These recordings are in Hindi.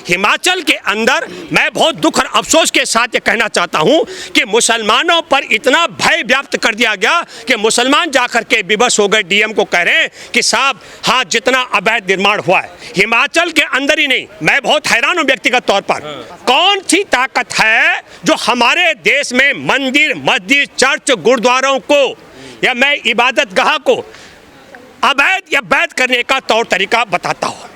हिमाचल के अंदर मैं बहुत दुख और अफसोस के साथ ये कहना चाहता हूं कि मुसलमानों पर इतना भय व्याप्त कर दिया गया कि मुसलमान जाकर के विवश हो गए। डीएम को कह रहे हैं कि साहब हाँ जितना अवैध निर्माण हुआ है हिमाचल के अंदर ही नहीं, मैं बहुत हैरान हूं व्यक्तिगत तौर पर। कौन सी ताकत है जो हमारे देश में मंदिर, मस्जिद, चर्च, गुरुद्वारों को या मैं इबादत गाह को अवैध या वैध करने का तौर तरीका बताता हूँ।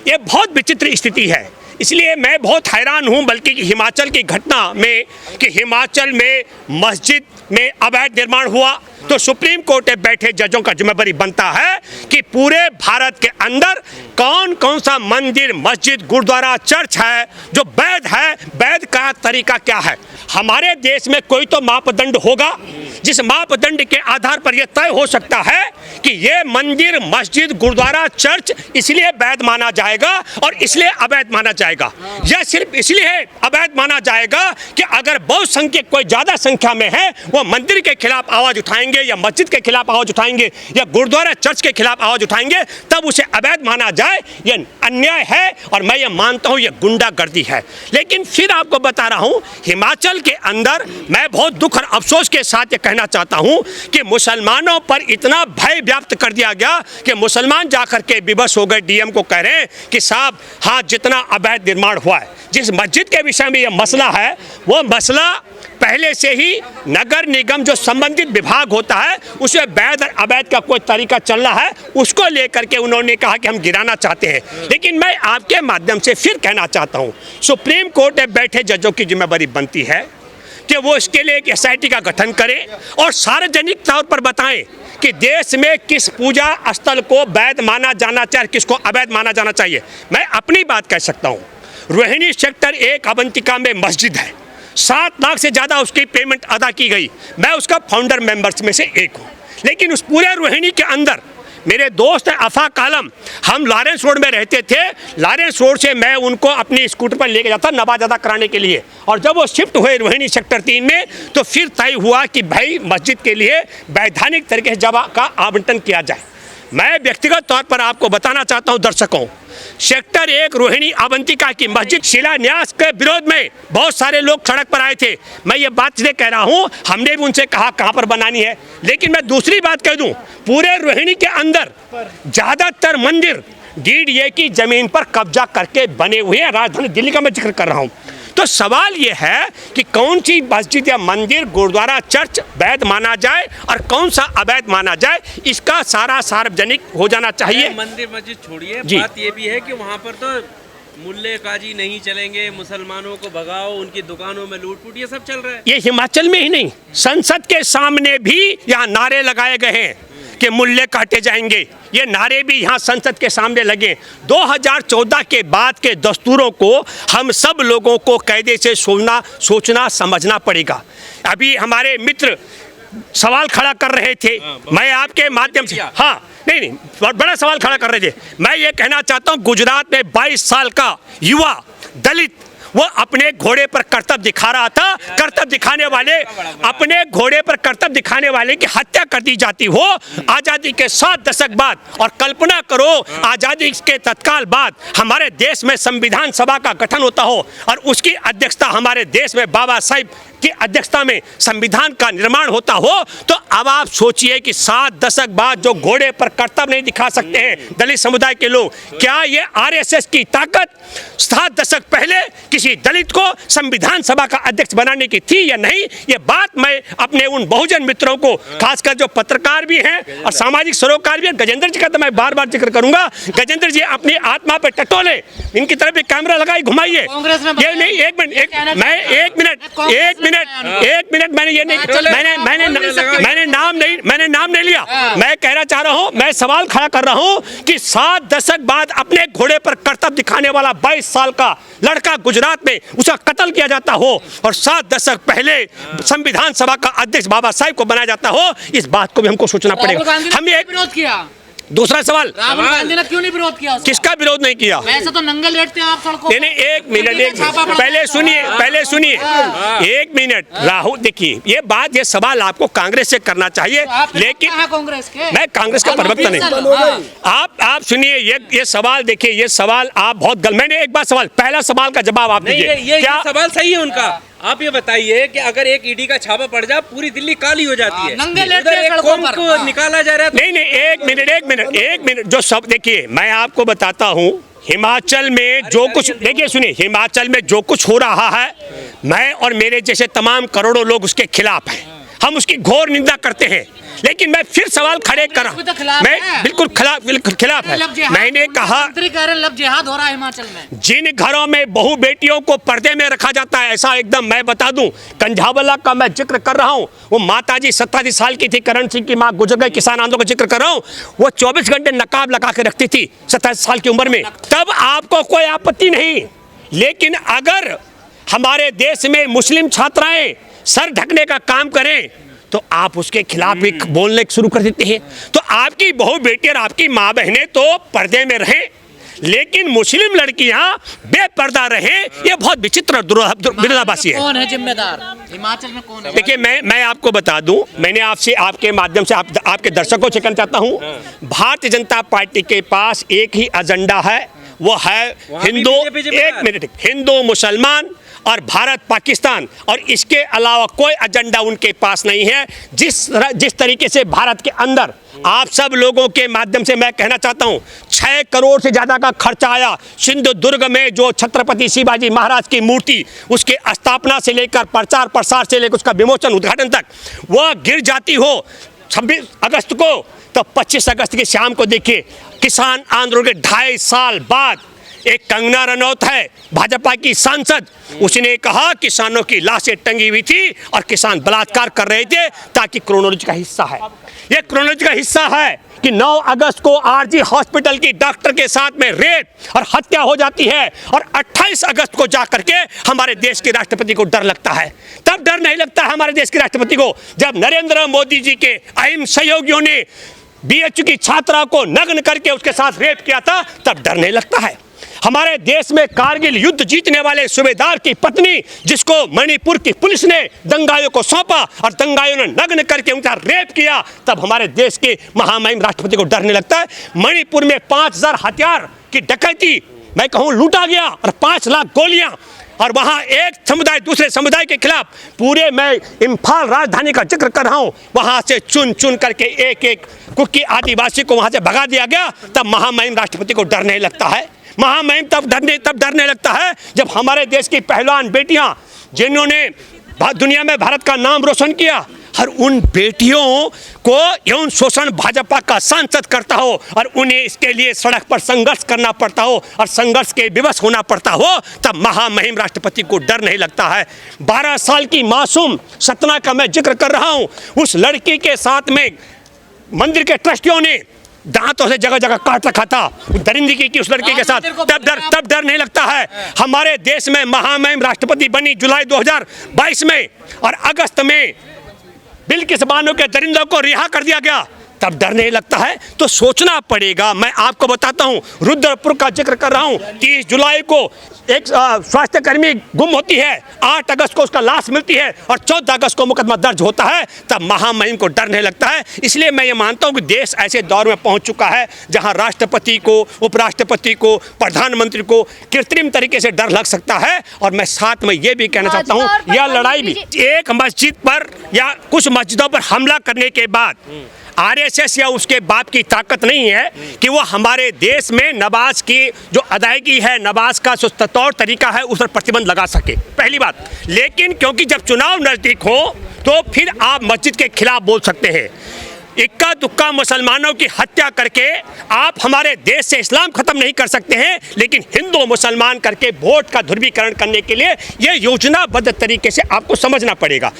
ये बहुत विचित्र स्थिति है, इसलिए मैं बहुत हैरान हूँ बल्कि हिमाचल की घटना में कि हिमाचल में मस्जिद में अवैध निर्माण हुआ तो सुप्रीम कोर्ट में बैठे जजों का जिम्मेदारी बनता है कि पूरे भारत के अंदर कौन कौन सा मंदिर, मस्जिद, गुरुद्वारा, चर्च है जो वैध है, वैध का तरीका क्या है। हमारे देश में कोई तो मापदंड होगा जिस मापदंड के आधार पर यह तय हो सकता है कि ये मंदिर, मस्जिद, गुरुद्वारा, चर्च इसलिए वैध माना जाएगा और इसलिए अवैध माना जाएगा। यह सिर्फ इसलिए अवैध माना जाएगा कि अगर बहुसंख्यक कोई ज्यादा संख्या में है वो मंदिर के खिलाफ आवाज उठाएंगे या मस्जिद के खिलाफ आवाज उठाएंगे या गुरुद्वारा, चर्च के खिलाफ आवाज उठाएंगे तब उसे अवैध माना जाए। यह अन्याय है और मैं ये मानता हूँ यह गुंडागर्दी है। लेकिन फिर आपको बता रहा हूँ हिमाचल के अंदर मैं बहुत दुख और अफसोस के साथ ये कहना चाहता हूँ कि मुसलमानों पर इतना भय व्याप्त कर दिया गया कि मुसलमान जाकर के विवश हो गए। डीएम को कह रहे हैं कि साहब हाँ जितना अवैध निर्माण हुआ है, जिस मस्जिद के विषय में यह मसला है वो मसला पहले से ही नगर निगम जो संबंधित विभाग होता है उसमें वैध और अवैध का कोई तरीका चल रहा है, उसको लेकर के उन्होंने कहा कि हम गिराना चाहते हैं। लेकिन मैं आपके माध्यम से फिर कहना चाहता हूं सुप्रीम कोर्ट में बैठे जजों की जिम्मेदारी बनती है कि वो इसके लिए एक एसआईटी का गठन करें और सार्वजनिक तौर पर बताएं कि देश में किस पूजा स्थल को वैध माना जाना चाहिए, किसको अवैध माना जाना चाहिए। मैं अपनी बात कह सकता हूँ, रोहिणी सेक्टर 1 अवंतिका में मस्जिद है, 7 लाख से ज़्यादा उसकी पेमेंट अदा की गई। मैं उसका फाउंडर मेंबर्स में से एक हूँ। लेकिन उस पूरे रोहिणी के अंदर मेरे दोस्त हैं अफाक आलम, हम लॉरेंस रोड में रहते थे। लॉरेंस रोड से मैं उनको अपनी स्कूटर पर लेके जाता नवाज़दा कराने के लिए, और जब वो शिफ्ट हुए रोहिणी सेक्टर 3 में तो फिर तय हुआ कि भाई मस्जिद के लिए वैधानिक तरीके से जगह का आवंटन किया जाए। मैं व्यक्तिगत तौर पर आपको बताना चाहता हूं दर्शकों, सेक्टर 1 रोहिणी अवंतिका की मस्जिद शिलान्यास के विरोध में बहुत सारे लोग सड़क पर आए थे। मैं ये बात इसलिए कह रहा हूं, हमने भी उनसे कहा कहां पर बनानी है। लेकिन मैं दूसरी बात कह दूं, पूरे रोहिणी के अंदर ज्यादातर मंदिर डीडीए की जमीन पर कब्जा करके बने हुए हैं। राजधानी दिल्ली का मैं जिक्र कर रहा हूं। तो सवाल ये है कि कौन सी मस्जिद या मंदिर, गुरुद्वारा, चर्च वैध माना जाए और कौन सा अवैध माना जाए, इसका सारा सार्वजनिक हो जाना चाहिए। मंदिर मस्जिद छोड़िए, बात ये भी है कि वहाँ पर तो मुल्ले काजी नहीं चलेंगे, मुसलमानों को भगाओ, उनकी दुकानों में लूट-फूट, ये सब चल रहा है। ये हिमाचल में ही नहीं, संसद के सामने भी यहाँ नारे लगाए गए हैं कि मुल्ले काटे जाएंगे। ये नारे भी यहाँ संसद के सामने लगे। 2014 के बाद के दस्तूरों को हम सब लोगों को कायदे से सोचना समझना पड़ेगा। अभी हमारे मित्र सवाल खड़ा कर रहे थे, मैं आपके माध्यम से नहीं बड़ा सवाल खड़ा कर रहे थे। मैं ये कहना चाहता हूँ गुजरात में 22 साल का युवा दलित वो अपने घोड़े पर करतब दिखा रहा था। करतब दिखाने वाले, अपने घोड़े पर करतब दिखाने वाले की हत्या कर दी जाती हो आज़ादी के 7 दशक बाद। और कल्पना करो आज़ादी के तत्काल बाद हमारे देश में संविधान सभा का गठन होता हो और उसकी अध्यक्षता हमारे देश में बाबा साहिब की अध्यक्षता में संविधान का निर्माण होता हो। तो अब आप सोचिए कि 7 दशक बाद जो घोड़े पर करतब नहीं दिखा सकते हैं दलित समुदाय के लोग, क्या ये आरएसएस की ताकत 7 दशक पहले किसी दलित को संविधान सभा का अध्यक्ष बनाने की थी या नहीं? ये बात मैं अपने उन बहुजन मित्रों को, खासकर जो पत्रकार भी हैं और सामाजिक सरोकार भी हैं, गजेंद्र जी का तो मैं बार बार जिक्र करूंगा। गजेंद्र जी अपनी आत्मा पे टटोले, इनकी तरफ एक कैमरा लगाई घुमाइए। ये नहीं, एक मिनट मैंने ये नहीं, मैंने नाम नहीं लिया। मैं कहना चाह रहा हूं, मैं सवाल खड़ा कर रहा हूं कि 7 दशक बाद अपने घोड़े पर करतब दिखाने वाला 22 साल का लड़का गुजरात में उसका कत्ल किया जाता हो और 7 दशक पहले संविधान सभा का अध्यक्ष बाबा साहिब को बनाया जाता हो, इस बात को भी हमको सोचना पड़ेगा। हम ये विरोध किया, दूसरा सवाल, राहुल गांधी ने क्यों नहीं विरोध किया उसका? किसका विरोध नहीं किया? वैसे तो नंगे लेटते हैं आप सड़कों नहीं, एक मिनट, पहले सुनिए, एक मिनट। राहुल, देखिए ये बात, ये सवाल आपको कांग्रेस से करना चाहिए, लेकिन कांग्रेस के, मैं कांग्रेस का प्रवक्ता नहीं। आप सुनिए, ये सवाल देखिए, ये सवाल आप बहुत गलत। मैंने एक बार सवाल, पहला सवाल का जवाब आप दीजिए। ये सवाल सही है उनका। आप ये बताइए कि अगर एक ईडी का छापा पड़ जाए पूरी दिल्ली काली हो जाती है, नंगे लेटते हैं सड़कों पर, को निकाला जा रहा है। नहीं, एक मिनट, जो सब देखिए, मैं आपको बताता हूँ, हिमाचल में जो कुछ, देखिए सुनिए, हिमाचल में जो कुछ हो रहा है, मैं और मेरे जैसे तमाम करोड़ों लोग उसके खिलाफ हैं, हम उसकी घोर निंदा करते हैं। लेकिन मैं फिर सवाल खड़े कर रहा हूं, मैं बिल्कुल खिलाफ है। मैंने कहा लब जिहाद हो रहा है हिमाचल में। जिन घरों में बहू बेटियों को पर्दे में रखा जाता है, ऐसा एकदम, मैं बता दूं, कंझावला का मैं जिक्र कर रहा हूं, वो माताजी 27 साल की थी, करण सिंह की मां गुजर गई, किसान आंदोलन का जिक्र कर रहा हूं, वो 24 घंटे नकाब लगा के रखती थी 27 साल की उम्र में, तब आपको कोई आपत्ति नहीं। लेकिन अगर हमारे देश में मुस्लिम छात्राएं सर ढकने का काम करें तो आप उसके खिलाफ भी बोलने शुरू कर देते हैं। तो आपकी बहू बेटी और आपकी माँ बहनें तो पर्दे में रहें, लेकिन मुस्लिम लड़कियां बेपर्दा रहें, ये बहुत विचित्र विरोधाभासी है। कौन है जिम्मेदार? हिमाचल में कौन है? देखिए, मैं आपको बता दूं, मैंने आपसे, आपके माध्यम से आपके दर्शकों से कहना चाहता हूं, भारतीय जनता पार्टी के पास एक ही एजेंडा है, वो है हिंदू, एक मिनट, हिंदू मुसलमान और भारत पाकिस्तान, और इसके अलावा कोई एजेंडा उनके पास नहीं है। जिस तरीके से भारत के अंदर आप सब लोगों के माध्यम से मैं कहना चाहता हूं, 6 करोड़ से ज्यादा का खर्चा आया सिंधुदुर्ग में, जो छत्रपति शिवाजी महाराज की मूर्ति, उसके स्थापना से लेकर प्रचार प्रसार से लेकर उसका विमोचन उद्घाटन तक, वह गिर जाती हो 26 अगस्त को, तो 25 अगस्त की शाम को देखिए, किसान आंदोलन के 2.5 साल बाद एक कंगना रनौत है, भाजपा की सांसद, उसने कहा किसानों की लाशें टंगी हुई थी और किसान बलात्कार कर रहे थे, ताकि क्रोनोलॉजी का हिस्सा है, ये क्रोनोलॉजी का हिस्सा है कि 9 अगस्त को आरजी हॉस्पिटल की डॉक्टर के साथ में रेप और हत्या हो जाती है, और 28 अगस्त को जाकर के हमारे देश के राष्ट्रपति को डर लगता है। तब डर नहीं लगता है हमारे देश के राष्ट्रपति को जब नरेंद्र मोदी जी के अहम सहयोगियों ने बीएचयू की छात्रा को नग्न करके उसके साथ रेप किया था, तब डर नहीं लगता है। हमारे देश में कारगिल युद्ध जीतने वाले सूबेदार की पत्नी, जिसको मणिपुर की पुलिस ने दंगाइयों को सौंपा और दंगाइयों ने नग्न करके उनका रेप किया, तब हमारे देश के महामहिम राष्ट्रपति को डर नहीं लगता है। मणिपुर में 5000 हथियार की डकैती, मैं कहूँ लूटा गया, और 5 लाख गोलियां, और वहां एक समुदाय दूसरे समुदाय के खिलाफ, पूरे मैं इम्फाल राजधानी का जिक्र कर रहा हूं, वहां से चुन चुन करके एक कुकी आदिवासी को वहां से भगा दिया गया, तब महामहिम राष्ट्रपति को डर नहीं लगता है। महामहिम तब डरने लगता है जब हमारे देश की पहलवान बेटियां, जिन्होंने दुनिया में भारत का नाम रोशन किया, हर उन बेटियों को यौन शोषण भाजपा का सांसद करता हो और उन्हें इसके लिए सड़क पर संघर्ष करना पड़ता हो और संघर्ष के विवश होना पड़ता हो, तब महामहिम राष्ट्रपति को डर नहीं लगता है। 12 साल की मासूम सतना का मैं जिक्र कर रहा हूं, उस लड़की के साथ में मंदिर के ट्रस्टियों ने दांतों से जगह जगह काट रखा था, दरिंदगी की उस लड़की के साथ, तब डर नहीं लगता है। हमारे देश में महामहिम राष्ट्रपति बनी जुलाई 2022 में, और अगस्त में बिल्किस बानो के दरिंदों को रिहा कर दिया गया, तब डर नहीं लगता है। तो सोचना पड़ेगा। मैं आपको बताता हूं, रुद्रपुर का जिक्र कर रहा हूं, 30 जुलाई को एक स्वास्थ्य कर्मी गुम होती है, 8 अगस्त को उसका लाश मिलती है और 14 अगस्त को मुकदमा दर्ज होता है, तब महामहिम को डर नहीं लगता है। इसलिए मैं ये मानता हूं कि देश ऐसे दौर में पहुंच चुका है जहां राष्ट्रपति को, उपराष्ट्रपति को, प्रधानमंत्री को कृत्रिम तरीके से डर लग सकता है। और मैं साथ में ये भी कहना चाहता हूं, यह लड़ाई भी एक मस्जिद पर या कुछ मस्जिदों पर हमला करने के बाद आरएसएस या उसके बाप की ताकत नहीं है कि वो हमारे देश में नमाज की जो अदायगी है, नमाज का जो तौर तरीका है, उस पर प्रतिबंध लगा सके, पहली बात। लेकिन क्योंकि जब चुनाव नज़दीक हो तो फिर आप मस्जिद के खिलाफ बोल सकते हैं। इक्का दुक्का मुसलमानों की हत्या करके आप हमारे देश से इस्लाम खत्म नहीं कर सकते हैं, लेकिन हिंदू मुसलमान करके वोट का ध्रुवीकरण करने के लिए ये योजनाबद्ध तरीके से आपको समझना पड़ेगा।